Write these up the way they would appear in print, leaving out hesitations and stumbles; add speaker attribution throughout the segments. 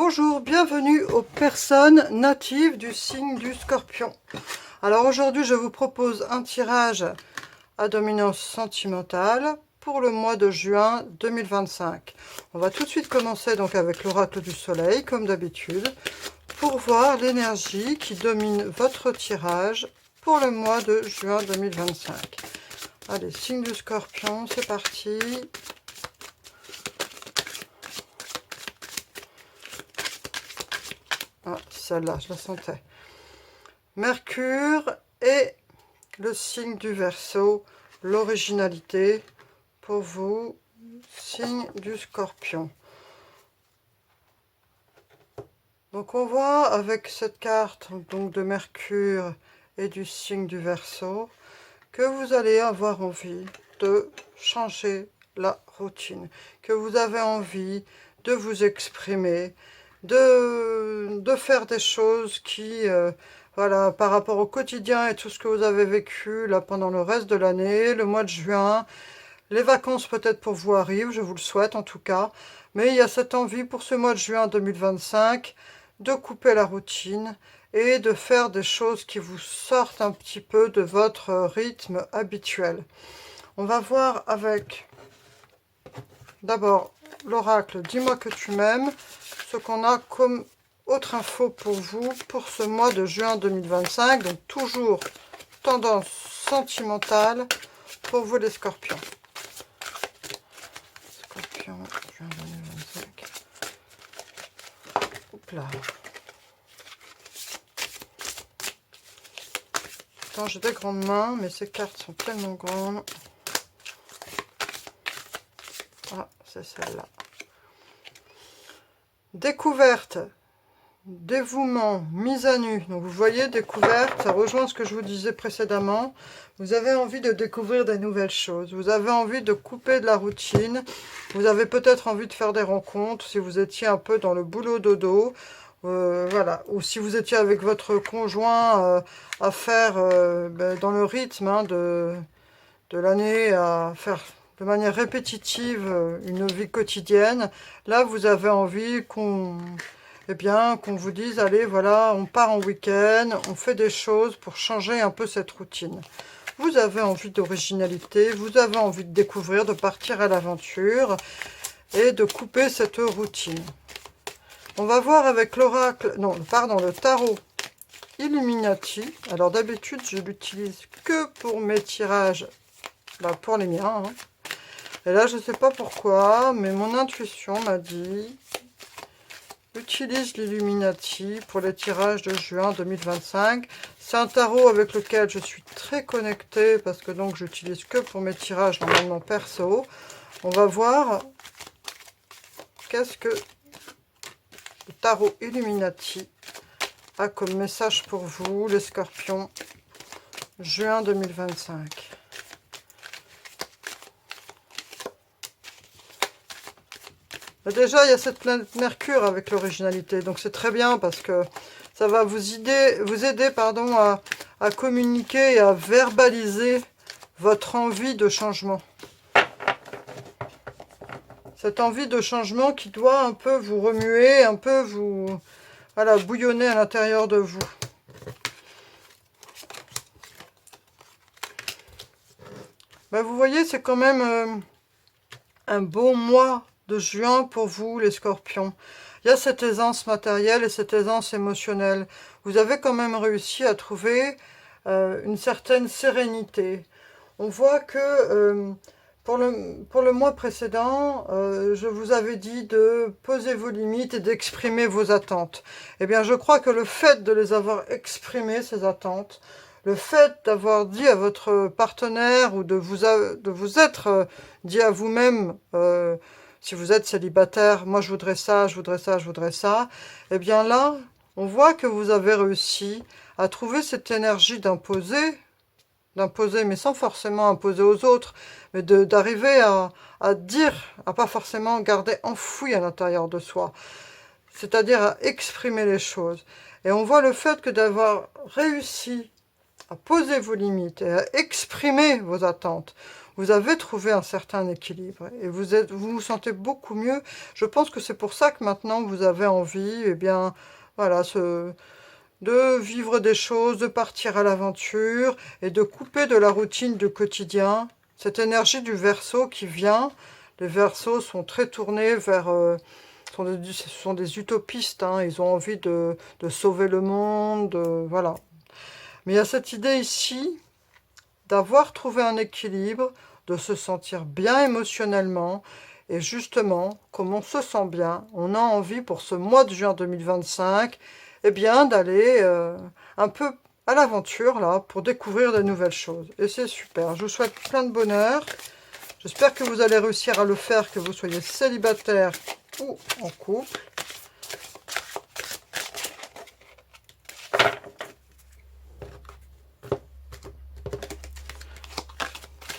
Speaker 1: Bonjour, bienvenue aux personnes natives du signe du Scorpion. Alors aujourd'hui, je vous propose un tirage à dominance sentimentale pour le mois de juin 2025. On va tout de suite commencer donc avec l'oracle du soleil, comme d'habitude, pour voir l'énergie qui domine votre tirage pour le mois de juin 2025. Allez, signe du Scorpion, c'est parti. Ah, celle-là, je la sentais. Mercure et le signe du Verseau, l'originalité pour vous, signe du Scorpion. Donc on voit avec cette carte donc de Mercure et du signe du Verseau que vous allez avoir envie de changer la routine, que vous avez envie de vous exprimer, de faire des choses qui, voilà, par rapport au quotidien et tout ce que vous avez vécu là pendant le reste de l'année, le mois de juin, les vacances peut-être pour vous arrivent, je vous le souhaite en tout cas, mais il y a cette envie pour ce mois de juin 2025 de couper la routine et de faire des choses qui vous sortent un petit peu de votre rythme habituel. On va voir avec d'abord l'oracle « Dis-moi que tu m'aimes », ce qu'on a comme autre info pour vous pour ce mois de juin 2025. Donc toujours tendance sentimentale pour vous les scorpions. Scorpion, juin 2025. Hop là. Attends, j'ai des grandes mains, mais ces cartes sont tellement grandes. Ah, c'est celle-là. Découverte, dévouement, mise à nu. Donc vous voyez, découverte, ça rejoint ce que je vous disais précédemment. Vous avez envie de découvrir des nouvelles choses. Vous avez envie de couper de la routine. Vous avez peut-être envie de faire des rencontres si vous étiez un peu dans le boulot dodo. Voilà. Ou si vous étiez avec votre conjoint à faire dans le rythme de l'année, à faire de manière répétitive une vie quotidienne. Là, vous avez envie qu'on vous dise, allez, voilà, on part en week-end, on fait des choses pour changer un peu cette routine. Vous avez envie d'originalité, vous avez envie de découvrir, de partir à l'aventure et de couper cette routine. On va voir avec l'oracle, non, pardon, le tarot Illuminati. Alors d'habitude, je l'utilise que pour mes tirages, là, pour les miens, hein. Et là, je ne sais pas pourquoi, mais mon intuition m'a dit utilise l'Illuminati pour les tirages de juin 2025. C'est un tarot avec lequel je suis très connectée parce que donc j'utilise que pour mes tirages normalement perso. On va voir qu'est-ce que le tarot Illuminati a comme message pour vous, les scorpions, juin 2025. Déjà, il y a cette planète Mercure avec l'originalité, donc c'est très bien parce que ça va vous aider pardon, à communiquer et à verbaliser votre envie de changement. Cette envie de changement qui doit un peu vous remuer, un peu vous bouillonner à l'intérieur de vous. Ben, vous voyez, c'est quand même un beau mois de juin pour vous, les scorpions. Il y a cette aisance matérielle et cette aisance émotionnelle. Vous avez quand même réussi à trouver une certaine sérénité. On voit que pour le mois précédent, je vous avais dit de poser vos limites et d'exprimer vos attentes. Eh bien, je crois que le fait de les avoir exprimées, ces attentes, le fait d'avoir dit à votre partenaire ou de vous être dit à vous-même, si vous êtes célibataire, moi je voudrais ça, je voudrais ça, je voudrais ça, eh bien là, on voit que vous avez réussi à trouver cette énergie d'imposer, mais sans forcément imposer aux autres, mais d'arriver à dire, à pas forcément garder enfoui à l'intérieur de soi, c'est-à-dire à exprimer les choses. Et on voit le fait que d'avoir réussi à poser vos limites et à exprimer vos attentes, vous avez trouvé un certain équilibre et vous vous sentez beaucoup mieux. Je pense que c'est pour ça que maintenant vous avez envie, eh bien, voilà, de vivre des choses, de partir à l'aventure et de couper de la routine du quotidien. Cette énergie du Verseau qui vient, les Verseaux sont très tournés vers... ce sont des utopistes, hein, ils ont envie de sauver le monde, voilà. Mais il y a cette idée ici d'avoir trouvé un équilibre, de se sentir bien émotionnellement, et justement, comme on se sent bien, on a envie pour ce mois de juin 2025, eh bien, d'aller un peu à l'aventure, là, pour découvrir de nouvelles choses. Et c'est super. Je vous souhaite plein de bonheur. J'espère que vous allez réussir à le faire, que vous soyez célibataire ou en couple.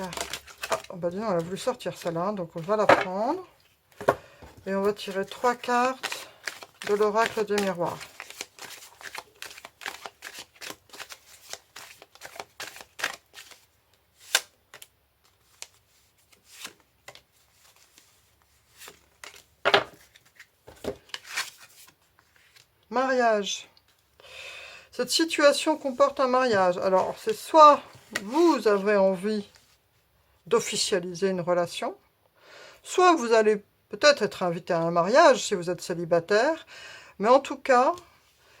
Speaker 1: Ah, bah dis donc, elle a voulu sortir celle-là, donc on va la prendre. Et on va tirer 3 cartes de l'oracle des miroirs. Mariage. Cette situation comporte un mariage. Alors, c'est soit vous avez envie d'officialiser une relation, soit vous allez peut-être être invité à un mariage si vous êtes célibataire, mais en tout cas,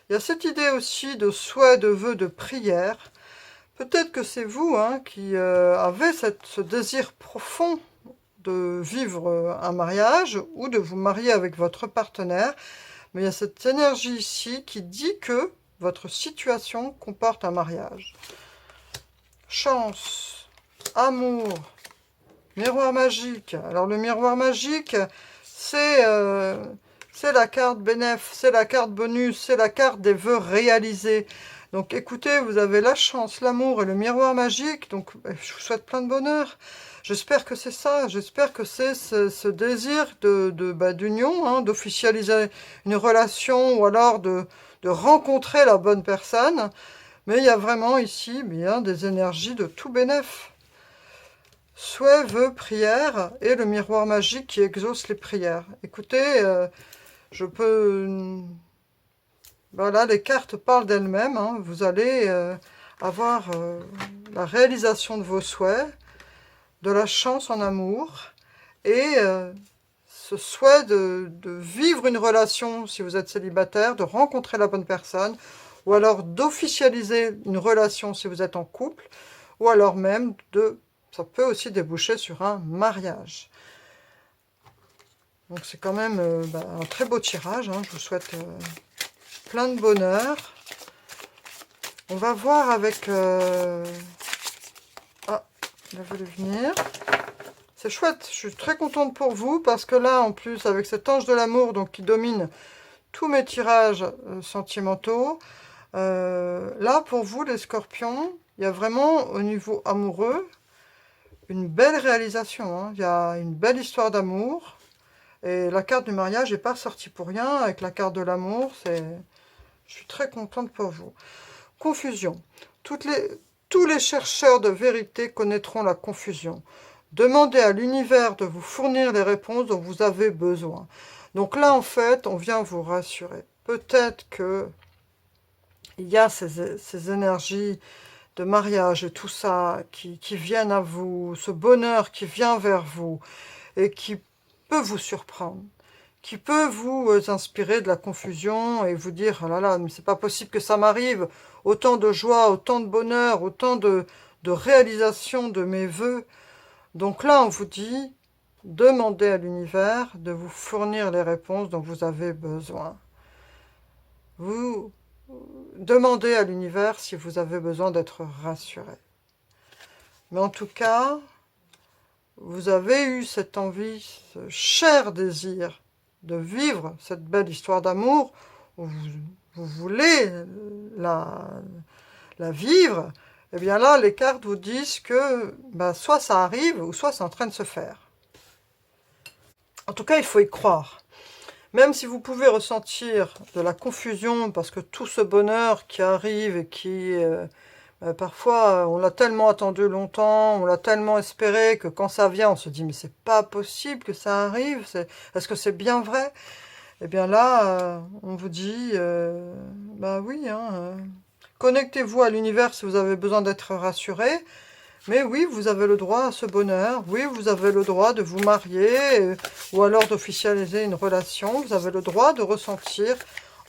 Speaker 1: il y a cette idée aussi de souhait, de vœu, de prière. Peut-être que c'est vous hein, qui avez ce désir profond de vivre un mariage ou de vous marier avec votre partenaire, mais il y a cette énergie ici qui dit que votre situation comporte un mariage. Chance, amour, miroir magique. Alors le miroir magique, c'est la carte bénéf, c'est la carte bonus, c'est la carte des vœux réalisés. Donc écoutez, vous avez la chance, l'amour et le miroir magique, donc je vous souhaite plein de bonheur. J'espère que c'est ça, j'espère que c'est ce désir d'union, hein, d'officialiser une relation ou alors de rencontrer la bonne personne. Mais il y a vraiment ici bien des énergies de tout bénéf. Souhait, vœu, prière et le miroir magique qui exauce les prières. Écoutez, je peux... Voilà, les cartes parlent d'elles-mêmes. Hein. Vous allez avoir la réalisation de vos souhaits, de la chance en amour et ce souhait de vivre une relation si vous êtes célibataire, de rencontrer la bonne personne, ou alors d'officialiser une relation si vous êtes en couple, ou alors même ça peut aussi déboucher sur un mariage. Donc c'est quand même un très beau tirage, hein. Je vous souhaite plein de bonheur. On va voir avec... Ah, il a voulu venir. C'est chouette, je suis très contente pour vous, parce que là, en plus, avec cet ange de l'amour donc qui domine tous mes tirages sentimentaux, là, pour vous, les scorpions, il y a vraiment, au niveau amoureux, une belle réalisation. Hein. Il y a une belle histoire d'amour. Et la carte du mariage n'est pas sortie pour rien. Avec la carte de l'amour, je suis très contente pour vous. Confusion. Tous les chercheurs de vérité connaîtront la confusion. Demandez à l'univers de vous fournir les réponses dont vous avez besoin. Donc là, en fait, on vient vous rassurer. Peut-être que il y a ces énergies de mariage et tout ça qui viennent à vous, ce bonheur qui vient vers vous et qui peut vous surprendre, qui peut vous inspirer de la confusion et vous dire « Oh là là, mais c'est pas possible que ça m'arrive, autant de joie, autant de bonheur, autant de réalisation de mes vœux. » Donc là, on vous dit, demandez à l'univers de vous fournir les réponses dont vous avez besoin. Vous demandez à l'univers si vous avez besoin d'être rassuré. Mais en tout cas, vous avez eu cette envie, ce cher désir de vivre cette belle histoire d'amour, où vous voulez la vivre. Eh bien là, les cartes vous disent que soit ça arrive, ou soit c'est en train de se faire. En tout cas, il faut y croire. Même si vous pouvez ressentir de la confusion, parce que tout ce bonheur qui arrive et qui Parfois, on l'a tellement attendu longtemps, on l'a tellement espéré que quand ça vient, on se dit mais c'est pas possible que ça arrive, est-ce que c'est bien vrai? Eh bien là, on vous dit, bah oui, hein, connectez-vous à l'univers si vous avez besoin d'être rassuré, mais oui, vous avez le droit à ce bonheur, oui, vous avez le droit de vous marier, ou alors d'officialiser une relation, vous avez le droit de ressentir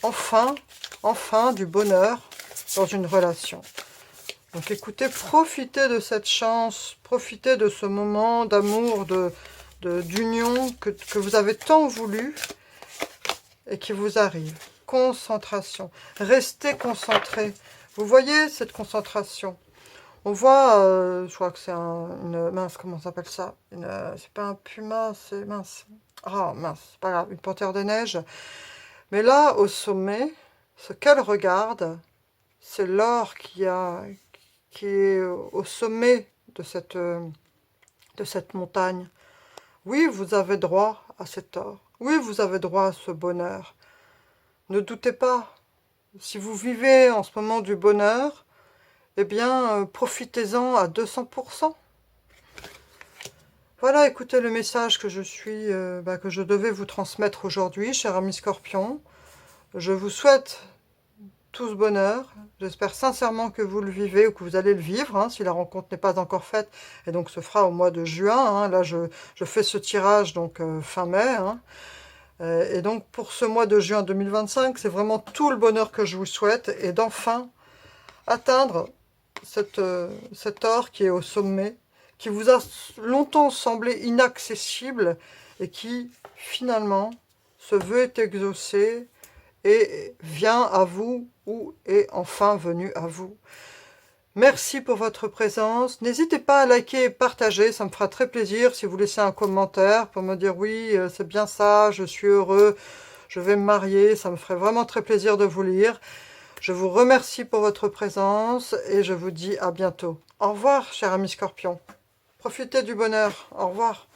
Speaker 1: enfin du bonheur dans une relation. Donc écoutez, profitez de cette chance, profitez de ce moment d'amour, d'union que vous avez tant voulu et qui vous arrive. Concentration, restez concentré. Vous voyez cette concentration? On voit, je crois que c'est une mince, comment on s'appelle ça? C'est pas un puma, c'est mince. Ah mince, c'est pas grave, une panthère de neige. Mais là, au sommet, ce qu'elle regarde, c'est l'or qui est au sommet de cette montagne. Oui, vous avez droit à cet or. Oui, vous avez droit à ce bonheur. Ne doutez pas. Si vous vivez en ce moment du bonheur, eh bien, profitez-en à 200%. Voilà, écoutez le message que je devais vous transmettre aujourd'hui, cher ami Scorpion. Je vous souhaite tout ce bonheur. J'espère sincèrement que vous le vivez ou que vous allez le vivre, hein, si la rencontre n'est pas encore faite, et donc se fera au mois de juin. Hein. Là, je fais ce tirage donc fin mai. Hein. Et donc pour ce mois de juin 2025, c'est vraiment tout le bonheur que je vous souhaite, et d'enfin atteindre cet or qui est au sommet, qui vous a longtemps semblé inaccessible, et qui finalement, ce vœu est exaucé, et vient à vous, ou est enfin venu à vous. Merci pour votre présence. N'hésitez pas à liker et partager, ça me fera très plaisir si vous laissez un commentaire pour me dire oui, c'est bien ça, je suis heureux, je vais me marier, ça me ferait vraiment très plaisir de vous lire. Je vous remercie pour votre présence et je vous dis à bientôt. Au revoir, cher ami Scorpion. Profitez du bonheur. Au revoir.